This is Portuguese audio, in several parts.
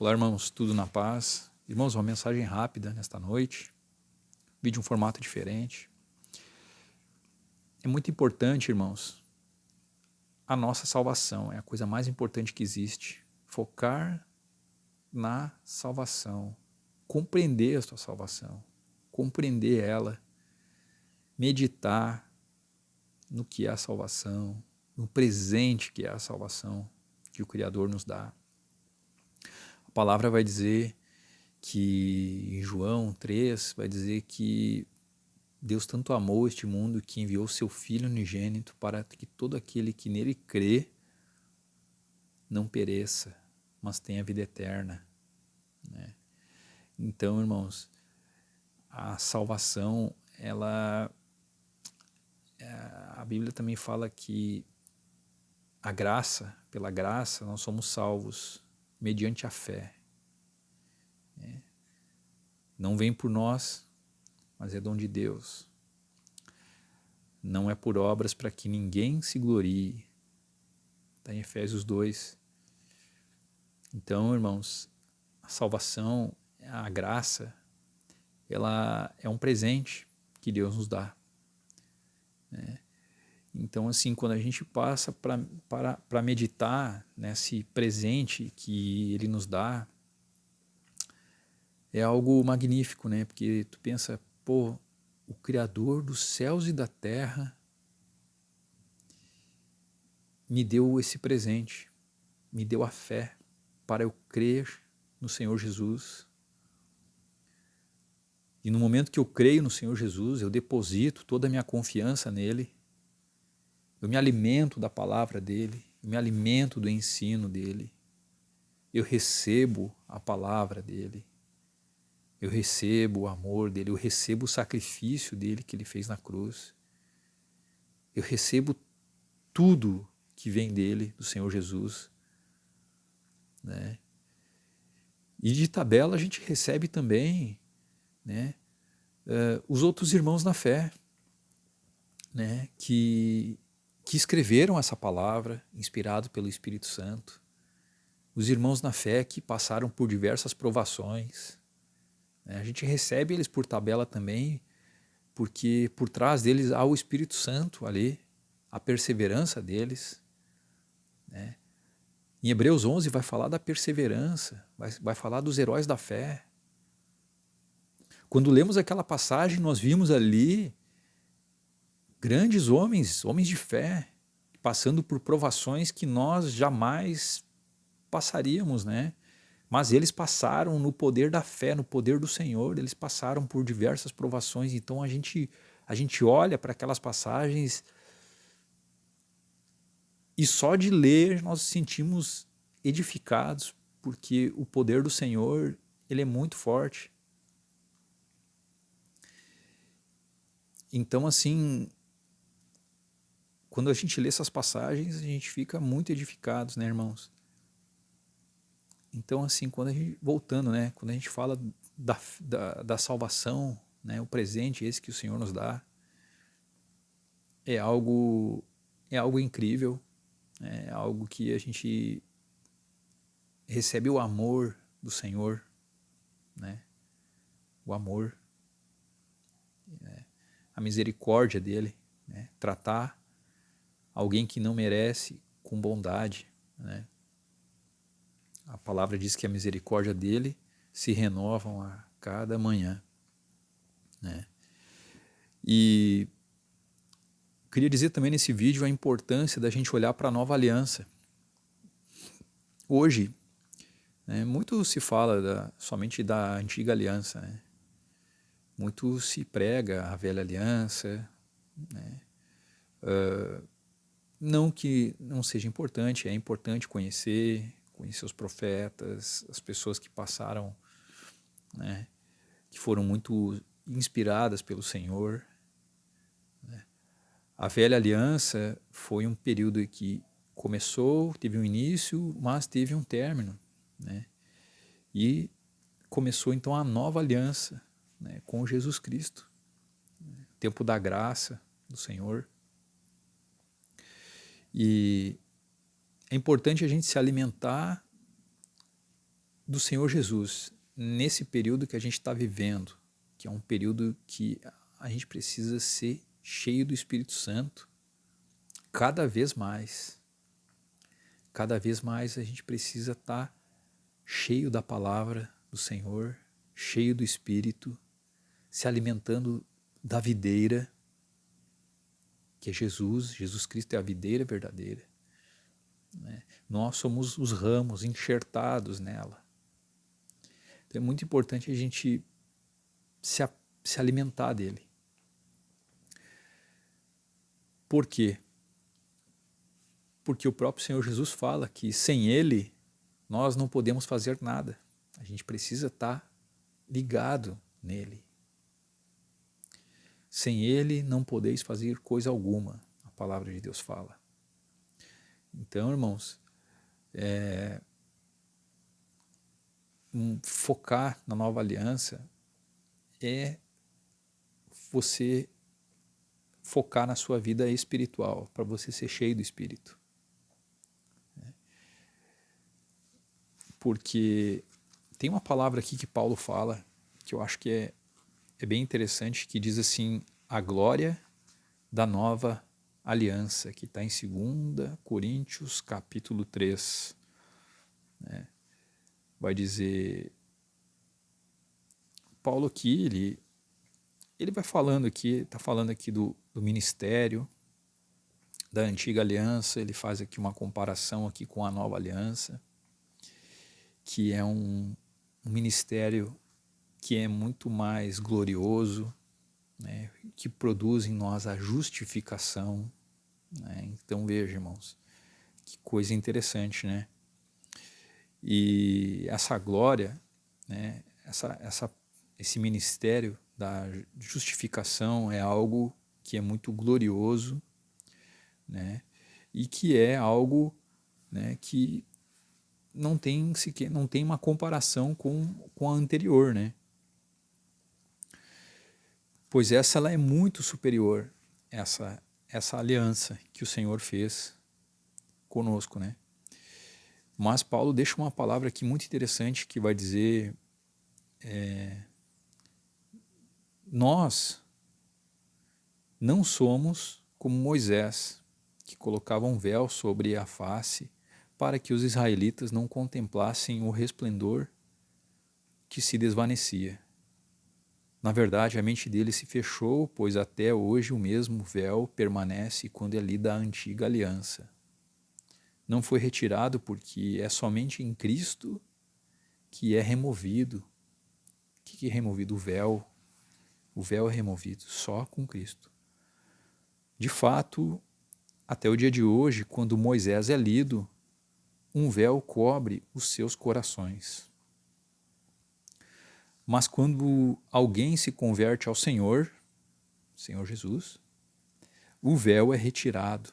Olá, irmãos, tudo na paz? Irmãos, uma mensagem rápida nesta noite, vídeo em um formato diferente. É muito importante, irmãos, a nossa salvação, é a coisa mais importante que existe. Focar na salvação, compreender a sua salvação, compreender ela, meditar no que é a salvação, no presente que é a salvação que o Criador nos dá. A palavra vai dizer que em João 3 vai dizer que Deus tanto amou este mundo que enviou seu Filho unigênito para que todo aquele que nele crê não pereça, mas tenha vida eterna, né? Então, irmãos, a salvação, a Bíblia também fala que a graça, pela graça, nós somos salvos mediante a fé, né? Não vem por nós, mas é dom de Deus. Não é por obras para que ninguém se glorie. Está em Efésios 2. Então, irmãos, a salvação, a graça, ela é um presente que Deus nos dá, né? Então, assim, quando a gente passa para meditar nesse presente que Ele nos dá, é algo magnífico, né? Porque tu pensa, pô, o Criador dos céus e da terra me deu esse presente, me deu a fé para eu crer no Senhor Jesus. E no momento que eu creio no Senhor Jesus, eu deposito toda a minha confiança nele, eu me alimento da palavra dele, eu me alimento do ensino dele, eu recebo a palavra dele, eu recebo o amor dele, eu recebo o sacrifício dele que ele fez na cruz, eu recebo tudo que vem dele, do Senhor Jesus, né? E de tabela a gente recebe também, né, os outros irmãos na fé, né, que escreveram essa palavra, inspirado pelo Espírito Santo, os irmãos na fé que passaram por diversas provações, né? A gente recebe eles por tabela também, porque por trás deles há o Espírito Santo ali, a perseverança deles, né? Em Hebreus 11 vai falar da perseverança, vai falar dos heróis da fé. Quando lemos aquela passagem, nós vimos ali grandes homens, homens de fé, passando por provações que nós jamais passaríamos, né? Mas eles passaram no poder da fé, no poder do Senhor, eles passaram por diversas provações. Então a gente olha para aquelas passagens e só de ler nós nos sentimos edificados, porque o poder do Senhor, ele é muito forte. Então, assim, quando a gente lê essas passagens, a gente fica muito edificados, né, irmãos? Então, assim, voltando, né, quando a gente fala da salvação, né, o presente esse que o Senhor nos dá, é algo incrível, é algo que a gente recebe o amor do Senhor, né, o amor, né, a misericórdia dele, né, tratar alguém que não merece com bondade, né. A palavra diz que a misericórdia dele se renovam a cada manhã, né. E queria dizer também nesse vídeo a importância da gente olhar para a nova aliança. Hoje, né, muito se fala somente da antiga aliança, né? Muito se prega a velha aliança, né? Não que não seja importante, é importante conhecer os profetas, as pessoas que passaram, né, que foram muito inspiradas pelo Senhor, né? A velha aliança foi um período que começou, teve um início, mas teve um término, né? E começou então a nova aliança, né, com Jesus Cristo, né? Tempo da graça do Senhor. E é importante a gente se alimentar do Senhor Jesus, nesse período que a gente está vivendo, que é um período que a gente precisa ser cheio do Espírito Santo, cada vez mais a gente precisa estar cheio da palavra do Senhor, cheio do Espírito, se alimentando da videira, que é Jesus. Jesus Cristo é a videira verdadeira, né? Nós somos os ramos enxertados nela. Então é muito importante a gente se alimentar dele. Por quê? Porque o próprio Senhor Jesus fala que sem ele nós não podemos fazer nada. A gente precisa estar ligado nele. Sem ele não podeis fazer coisa alguma, a palavra de Deus fala. Então, irmãos, focar na nova aliança é você focar na sua vida espiritual, para você ser cheio do Espírito. Porque tem uma palavra aqui que Paulo fala, que eu acho que é bem interessante, que diz assim: a glória da nova aliança, que está em 2 Coríntios capítulo 3. Né? Vai dizer, Paulo aqui, ele vai falando aqui, está falando aqui do ministério da antiga aliança, ele faz aqui uma comparação aqui com a nova aliança, que é um ministério que é muito mais glorioso, né, que produz em nós a justificação, né? Então veja, irmãos, que coisa interessante, né? E essa glória, né, esse ministério da justificação é algo que é muito glorioso, né, e que é algo, né, que não tem uma comparação com a anterior, né? Pois ela é muito superior, essa aliança que o Senhor fez conosco, né? Mas Paulo deixa uma palavra aqui muito interessante que vai dizer: nós não somos como Moisés, que colocava um véu sobre a face para que os israelitas não contemplassem o resplendor que se desvanecia. Na verdade, a mente dele se fechou, pois até hoje o mesmo véu permanece quando é lida a antiga aliança. Não foi retirado porque é somente em Cristo que é removido. O que é removido? O véu. O véu é removido só com Cristo. De fato, até o dia de hoje, quando Moisés é lido, um véu cobre os seus corações. Mas quando alguém se converte ao Senhor Jesus, o véu é retirado.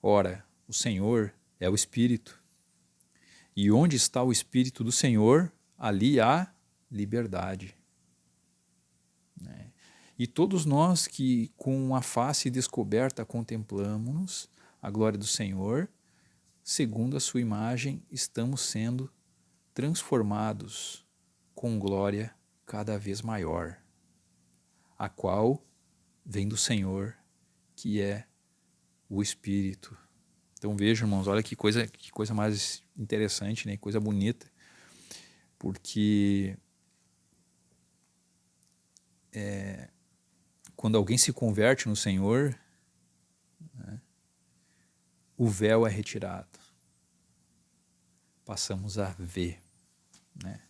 Ora, o Senhor é o Espírito. E onde está o Espírito do Senhor, ali há liberdade. E todos nós que com a face descoberta contemplamos a glória do Senhor, segundo a sua imagem, estamos sendo transformados com glória cada vez maior, a qual vem do Senhor, que é o Espírito. Então vejam, irmãos, olha que coisa mais interessante, né? Coisa bonita, porque quando alguém se converte no Senhor, né, o véu é retirado. Passamos a ver, né?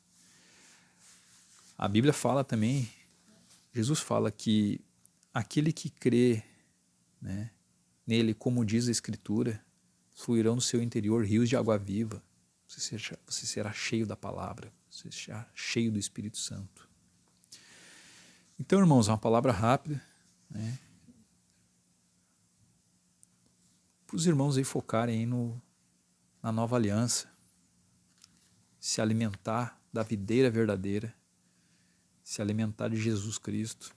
A Bíblia fala também, Jesus fala que aquele que crê, né, nele, como diz a Escritura, fluirão no seu interior rios de água viva. Você será cheio da palavra, você será cheio do Espírito Santo. Então, irmãos, uma palavra rápida, né, para os irmãos aí focarem aí na nova aliança, se alimentar da videira verdadeira, se alimentar de Jesus Cristo,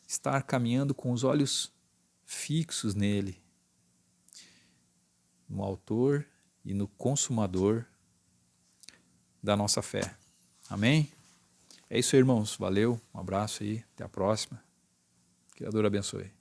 estar caminhando com os olhos fixos nele, no autor e no consumador da nossa fé. Amém? É isso aí, irmãos. Valeu, um abraço aí, até a próxima. Que o Criador abençoe.